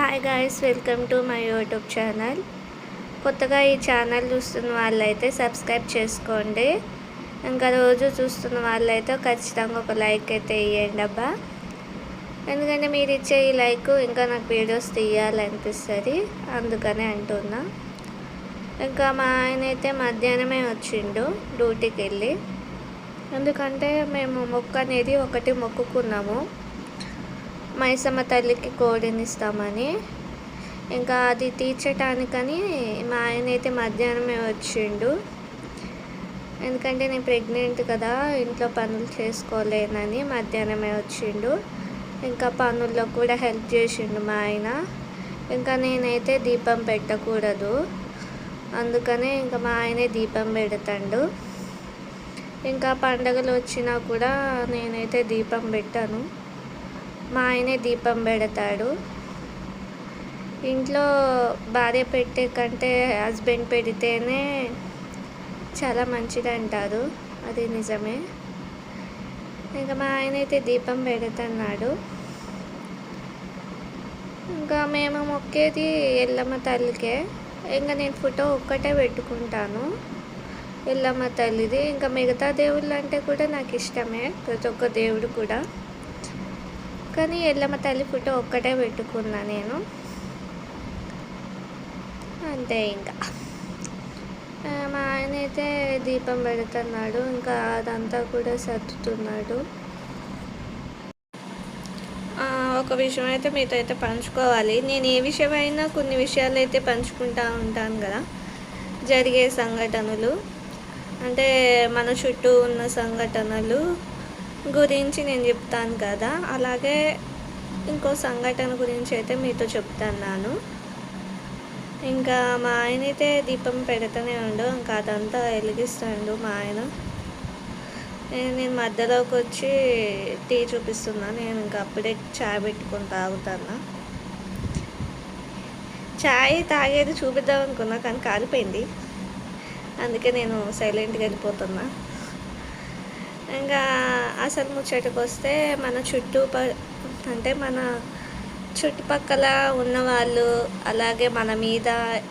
Hi guys, welcome to my YouTube channel. కొత్తగా ఈ channel చూస్తున్న వాళ్ళైతే సబ్స్క్రైబ్ చేసుకోండి. ఇంకా రోజు చూస్తున్న వాళ్ళైతే ఖచ్చితంగా ఒక లైక్ అయితే ఇవ్వండి అబ్బా. ఎందుకంటే మీరు ఇచ్చే ఈ లైక్ ఇంకా నాకు వీడియోస్ తీయాలనిపిస్తుంది, అందుకనే అంటున్నా. ఇంకా మా ఆయన అయితే మధ్యాహ్నమే వచ్చిండు డ్యూటీకి వెళ్ళి. ఎందుకంటే మేము మొక్క అనేది ఒకటి మొక్కుకున్నాము, మైసమ్మ తల్లికి కోడిని ఇస్తామని. ఇంకా అది తీర్చటానికని మా ఆయన అయితే మధ్యాహ్నమే వచ్చిండు. ఎందుకంటే నేను ప్రెగ్నెంట్ కదా, ఇంట్లో పనులు చేసుకోలేనని మధ్యాహ్నమే వచ్చిండు. ఇంకా పనుల్లో కూడా హెల్ప్ చేసిండు మా ఆయన. ఇంకా నేనైతే దీపం పెట్టకూడదు, అందుకనే ఇంకా మా ఆయనే దీపం పెడతాడు. ఇంకా పండగలు వచ్చినా కూడా నేనైతే దీపం పెట్టాను, మా ఆయనే దీపం పెడతాడు. ఇంట్లో భార్య పెట్టే కంటే హస్బెండ్ పెడితేనే చాలా మంచిది అంటారు, అది నిజమే. ఇంకా మా ఆయన అయితే దీపం పెడుతున్నాడు. ఇంకా మేము మొక్కేది ఎల్లమ్మ తల్లికే. ఇంకా నేను ఫోటో ఒక్కటే పెట్టుకుంటాను ఎల్లమ్మ తల్లిది. ఇంకా మిగతా దేవుళ్ళు అంటే కూడా నాకు ఇష్టమే, ప్రతి ఒక్క దేవుడు కూడా. కానీ ఎల్లమ్మ తల్లి ఫోటో ఒక్కటే పెట్టుకున్నా నేను, అంతే. ఇంకా మా ఆయన అయితే దీపం పెడుతున్నాడు, ఇంకా అదంతా కూడా సర్దుతున్నాడు. ఒక విషయం అయితే మీతో అయితే పంచుకోవాలి. నేను ఏ విషయమైనా కొన్ని విషయాలు అయితే పంచుకుంటూ ఉంటాను కదా, జరిగే సంఘటనలు, అంటే మన చుట్టూ ఉన్న సంఘటనలు గురించి నేను చెప్తాను కదా. అలాగే ఇంకో సంఘటన గురించి అయితే మీతో చెప్తున్నాను. ఇంకా మా ఆయన అయితే దీపం పెడుతూనే ఉండు, ఇంకా అదంతా వెలిగిస్తాడు మా ఆయన. నేను మధ్యలోకి వచ్చి టీ చూపిస్తున్నా. నేను ఇంకా అప్పుడే చాయ్ పెట్టుకొని తాగుతాను. చాయ్ తాగేది చూపిద్దాం అనుకున్నా, కానీ కాలిపోయింది, అందుకే నేను సైలెంట్గా వెళ్ళిపోతున్నా. ఇంకా అసలు ముచ్చటకు వస్తే మన అంటే మన చుట్టుపక్కల ఉన్నవాళ్ళు, అలాగే మన మీద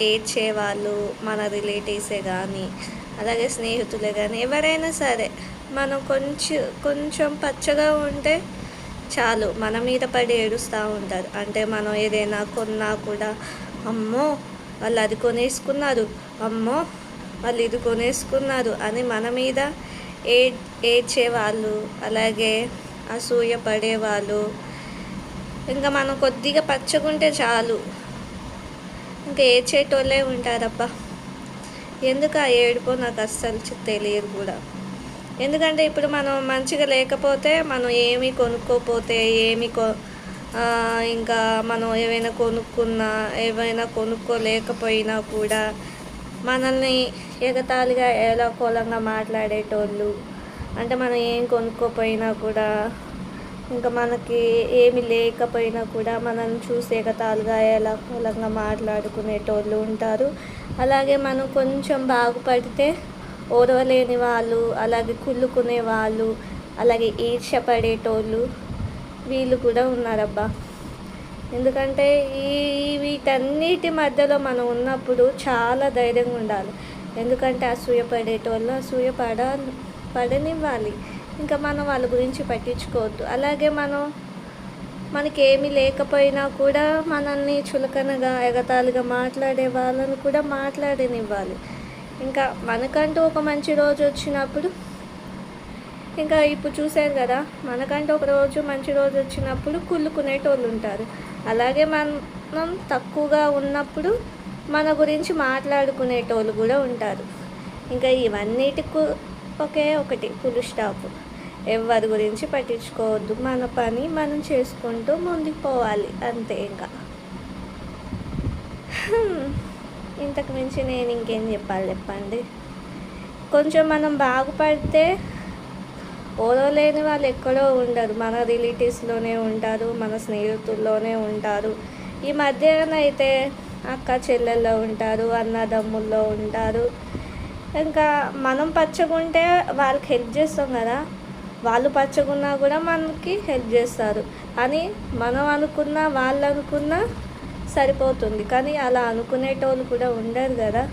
ఏడ్చేవాళ్ళు, మన రిలేటివ్సే కానీ అలాగే స్నేహితులే కానీ ఎవరైనా సరే, మనం కొంచెం పచ్చగా ఉంటే చాలు మన మీద పడి ఏడుస్తూ ఉంటారు. అంటే మనం ఏదైనా కొన్నా కూడా, అమ్మో వాళ్ళు అది కొనేసుకున్నారు, అమ్మో వాళ్ళు ఇది కొనేసుకున్నారు అని మన మీద ఏడ్చేవాళ్ళు, అలాగే అసూయ పడేవాళ్ళు. ఇంకా మనం కొద్దిగా పచ్చగుంటే చాలు ఇంకా ఏడ్చేటోళ్ళే ఉంటారబ్బా. ఎందుకు ఆ ఏడుపో నాకు అస్సలు తెలియదు కూడా. ఎందుకంటే ఇప్పుడు మనం మంచిగా లేకపోతే, మనం ఏమీ కొనుక్కోపోతే, ఇంకా మనం ఏవైనా కొనుక్కోలేకపోయినా కూడా మనల్ని ఎగతాళిగా ఏలోకోలంగా మాట్లాడేటోళ్ళు. అంటే మనం ఏం కొనుక్కోపోయినా కూడా, ఇంకా మనకి ఏమి లేకపోయినా కూడా మనల్ని చూసి ఎగతాళిగా ఏలోకోలంగా మాట్లాడుకునేటోళ్ళు ఉంటారు. అలాగే మనం కొంచెం బాగుపడితే ఓర్వలేని వాళ్ళు, అలాగే కుళ్ళుకునే వాళ్ళు, అలాగే ఈర్ష్యపడేటోళ్ళు, వీళ్ళు కూడా ఉన్నారబ్బా. ఎందుకంటే వీటన్నిటి మధ్యలో మనం ఉన్నప్పుడు చాలా ధైర్యంగా ఉండాలి. ఎందుకంటే అసూయ పడనివ్వాలి. ఇంకా మనం వాళ్ళ గురించి పట్టించుకోవద్దు. అలాగే మనకి ఏమీ లేకపోయినా కూడా మనల్ని చులకనగా ఎగతాళిగా మాట్లాడే వాళ్ళని కూడా మాట్లాడనివ్వాలి. ఇంకా మనకంటూ ఒక మంచి రోజు వచ్చినప్పుడు, ఇంకా ఇప్పుడు చూశారు కదా, మనకంటూ ఒక మంచి రోజు వచ్చినప్పుడు కుళ్ళుకునేటోళ్ళు ఉంటారు. అలాగే మనం తక్కువగా ఉన్నప్పుడు మన గురించి మాట్లాడుకునేటోళ్ళు కూడా ఉంటారు. ఇంకా ఇవన్నిటికి ఒకటి ఫుల్ స్టాప్. ఎవరి గురించి పట్టించుకోవద్దు, మన పని మనం చేసుకుంటూ ముందుకు పోవాలి, అంతే. ఇంకా ఇంతకు మించి నేను ఇంకేం చెప్పండి. కొంచెం మనం బాగుపడితే ఓరలేని వాళ్ళు ఎక్కడో ఉండరు, మన రిలేటివ్స్లోనే ఉంటారు, మన స్నేహితుల్లోనే ఉంటారు. ఈ మధ్యన అయితే అక్క చెల్లెల్లో ఉంటారు, అన్నదమ్ముల్లో ఉంటారు. ఇంకా మనం పచ్చగుంటే వాళ్ళకి హెల్ప్ చేస్తాం కదా, వాళ్ళు పచ్చగున్నా కూడా మనకి హెల్ప్ చేస్తారు అని మనం అనుకున్నా, వాళ్ళు అనుకున్నా సరిపోతుంది. కానీ అలా అనుకునేటోళ్ళు కూడా ఉండరు కదా.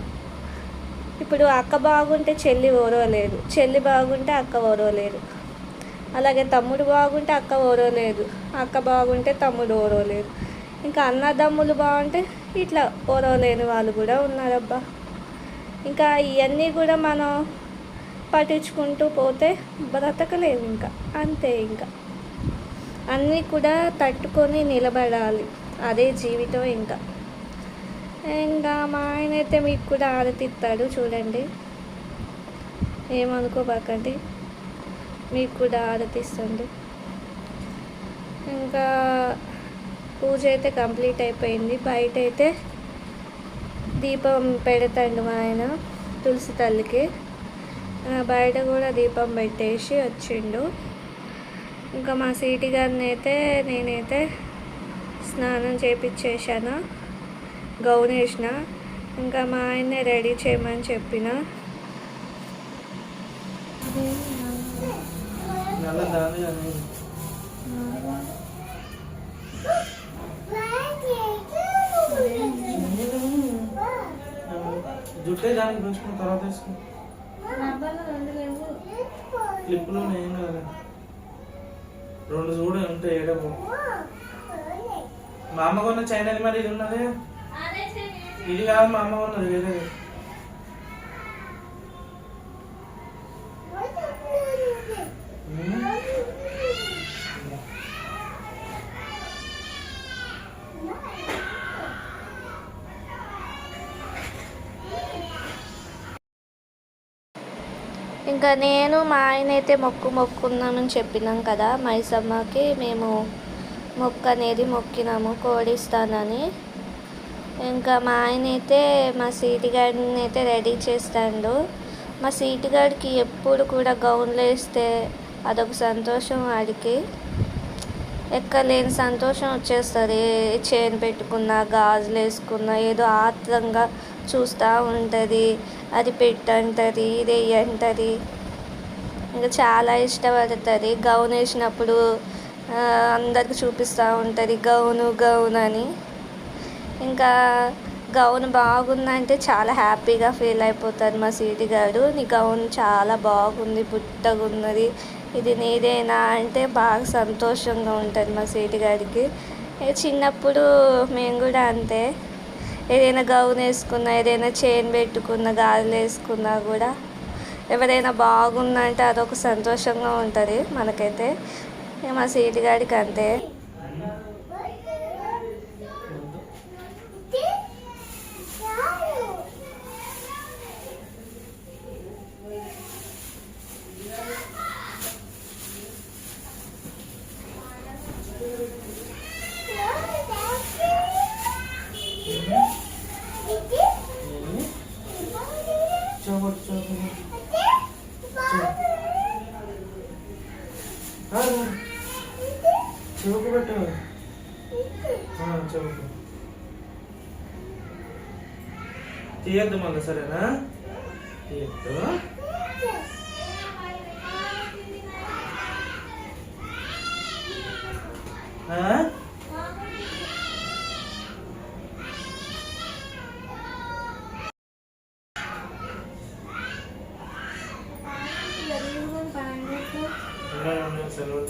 ఇప్పుడు అక్క బాగుంటే చెల్లి ఓరవలేదు, చెల్లి బాగుంటే అక్క ఓరవలేదు. అలాగే తమ్ముడు బాగుంటే అక్క ఓరవలేదు, అక్క బాగుంటే తమ్ముడు ఓరవలేదు. ఇంకా అన్నదమ్ములు బాగుంటే ఇట్లా ఓరవలేని వాళ్ళు కూడా ఉన్నారబ్బా. ఇంకా ఇవన్నీ కూడా మనం పట్టించుకుంటూ పోతే బ్రతకలేము. ఇంకా అంతే. ఇంకా అన్నీ కూడా తట్టుకొని నిలబడాలి, అదే జీవితం. ఇంకా మా ఆయన అయితే మీకు కూడా ఆరతిస్తాడు చూడండి, ఏమనుకోబాకండి, మీకు కూడా ఆరతిస్తుంది. ఇంకా పూజ అయితే కంప్లీట్ అయిపోయింది. బయట అయితే దీపం పెడతాడు మా ఆయన తులసి తల్లికి. బయట కూడా దీపం పెట్టేసి వచ్చిండు. ఇంకా మా సీటి గారిని అయితే నేనైతే స్నానం చేపించేసాను, గౌన్ వేసిన. ఇంకా మా ఆయన్నే రెడీ చేయమని చెప్పిన. జుట్టే దానికి చూసుకున్న తర్వాత వేసుకో. క్లిప్లో ఏం కాదు, 2 చూడ ఉంటాయి. ఏడపు మా అమ్మ కొన్న చైనా మరి ఇది ఉన్నది, ఇది కాదు మా అమ్మ కొన్నది వేరేది. ఇంకా నేను మా ఆయన అయితే మొక్కున్నామని చెప్పినాం కదా, మైసమ్మకి మేము మొక్కు అనేది మొక్కినాము, కోడిస్తానని. ఇంకా మా ఆయన అయితే మా సీటి గాడిని అయితే రెడీ చేస్తాడు. మా సీటి గాడికి ఎప్పుడు కూడా గౌన్లు వేస్తే అదొక సంతోషం, వాడికి ఎక్కలేని సంతోషం వచ్చేస్తుంది. చైన్ పెట్టుకున్నా, గాజులు వేసుకున్నా ఏదో ఆత్రంగా చూస్తూ ఉంటుంది. అది పెట్టంటుంది, ఇది అంటుంది. ఇంకా చాలా ఇష్టపడుతుంది. గౌన్ వేసినప్పుడు అందరికి చూపిస్తూ ఉంటుంది గౌన్ అని. ఇంకా గౌన్ బాగుందంటే చాలా హ్యాపీగా ఫీల్ అయిపోతుంది మా సీటి గారు. నీ గౌన్ చాలా బాగుంది, బుట్టగా ఉన్నది, ఇది నీదేనా అంటే బాగా సంతోషంగా ఉంటుంది మా సీటి గారికి. చిన్నప్పుడు మేము కూడా అంతే, ఏదైనా గౌన్ వేసుకున్నా, ఏదైనా చైన్ పెట్టుకున్నా, గాజులు వేసుకున్నా కూడా ఎవరైనా బాగుందంటే అదొక సంతోషంగా ఉంటుంది మనకైతే. మా సీటి గారికి అంతే. చౌకు పెట్టు, చౌకు తీయద్దు మళ్ళీ, సరేనా? తీయద్దు. సెలవు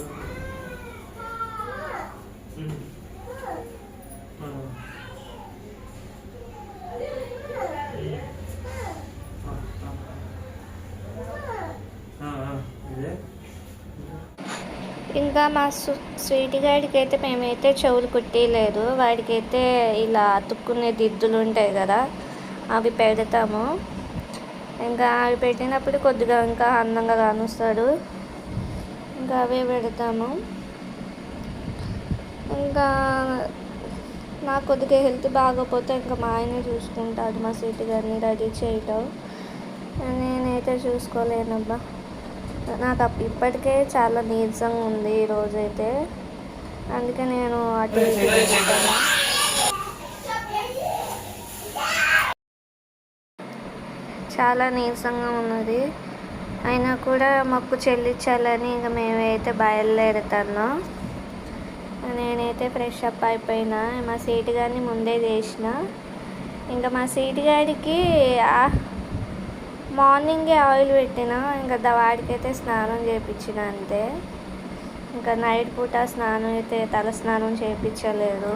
ఇంకా మా స్వీట్ గాడికి అయితే మేమైతే చెవులు కుట్టలేదు. వాడికైతే ఇలా అతుక్కునే దిద్దులు ఉంటాయి కదా, అవి పెడతాము. ఇంకా అవి పెట్టినప్పుడు కొద్దిగా ఇంకా అందంగా కానొస్తాడు. ఇంకా అవే పెడతాము. ఇంకా నాకు కొద్దిగా హెల్త్ బాగోపోతే ఇంకా మా ఆయనే చూసుకుంటాడు మా స్వీట్ గారిని రెడీ చేయటం. నేనైతే చూసుకోలేనబ్బా. నాకు ఇప్పటికే చాలా నీరసంగా ఉంది ఈరోజైతే, అందుకే నేను అటు చాలా నీరసంగా ఉన్నది. అయినా కూడా మొక్కు చెల్లించాలని ఇంకా మేమైతే బయలుదేరుతున్నాం. నేనైతే ఫ్రెష్ అప్ అయిపోయినా. మా సీటు గారిని ముందే చేసిన. ఇంకా మా సీటు గారికి మార్నింగే ఆయిల్ పెట్టిన. ఇంకా వాడికైతే స్నానం చేయించిన అంతే. ఇంకా నైట్ పూట స్నానం అయితే తల స్నానం చేయించలేదు.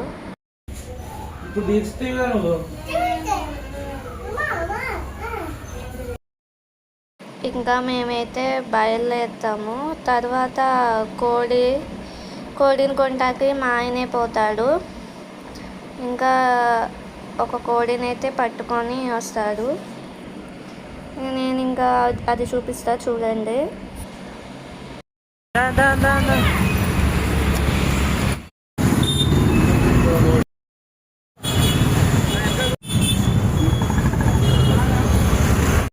ఇంకా మేమైతే బయలుదేరుతాము. తర్వాత కోడిని కొంటాకి మా ఆయనే పోతాడు. ఇంకా ఒక కోడిని అయితే పట్టుకొని వస్తాడు. నేను ఇంకా అది చూపిస్తా చూడండి.